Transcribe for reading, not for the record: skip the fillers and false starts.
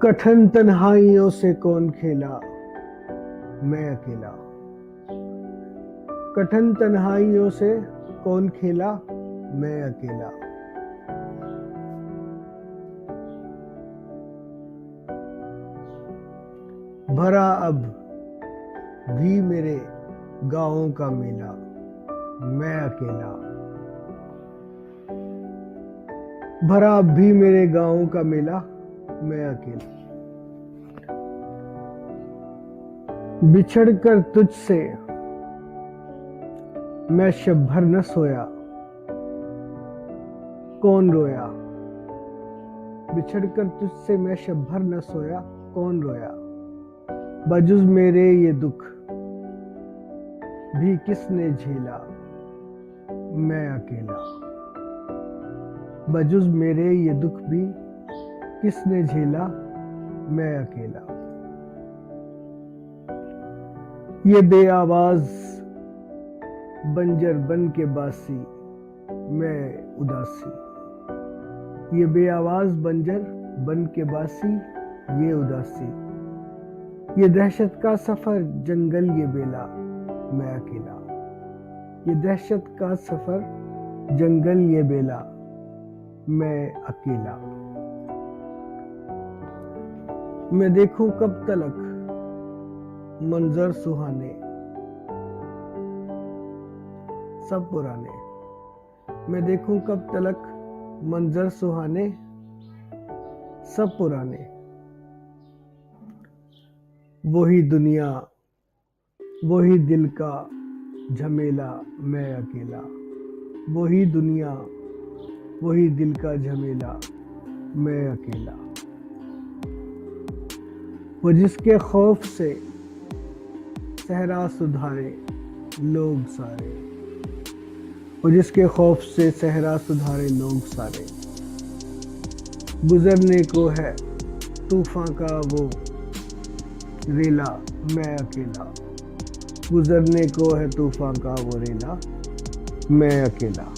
कठिन तन्हाइयों से कौन खेला, मैं अकेला। कठिन तन्हाइयों से कौन खेला, मैं अकेला। भरा अब भी मेरे गाँवों का मेला, मैं अकेला। भरा अब भी मेरे गाँवों का मेला, मैं अकेला। बिछड़ कर तुझसे मैं शब भर न सोया, कौन रोया। बिछड़ कर तुझसे मैं शब भर न सोया, कौन रोया। बजुज मेरे ये दुख भी किसने झेला, मैं अकेला। बजुज मेरे ये दुख भी किसने झेला, मैं अकेला। ये बेआवाज बंजर बन के बासी, मैं उदासी। ये बेआवाज बंजर बन के बासी, ये उदासी। ये दहशत का सफर जंगल ये बेला, मैं अकेला। ये दहशत का सफर जंगल ये बेला, मैं अकेला। मैं देखूं कब तलक मंजर सुहाने सब पुराने। मैं देखूं कब तलक मंजर सुहाने सब पुराने। वही दुनिया वही दिल का झमेला, मैं अकेला। वही दुनिया वही दिल का झमेला, मैं अकेला। वो जिसके खौफ से सहरा सुधारे लोग सारे। वो जिसके खौफ से सहरा सुधारे लोग सारे। गुजरने को है तूफान का वो रेला, मैं अकेला। गुजरने को है तूफान का वो रेला, मैं अकेला।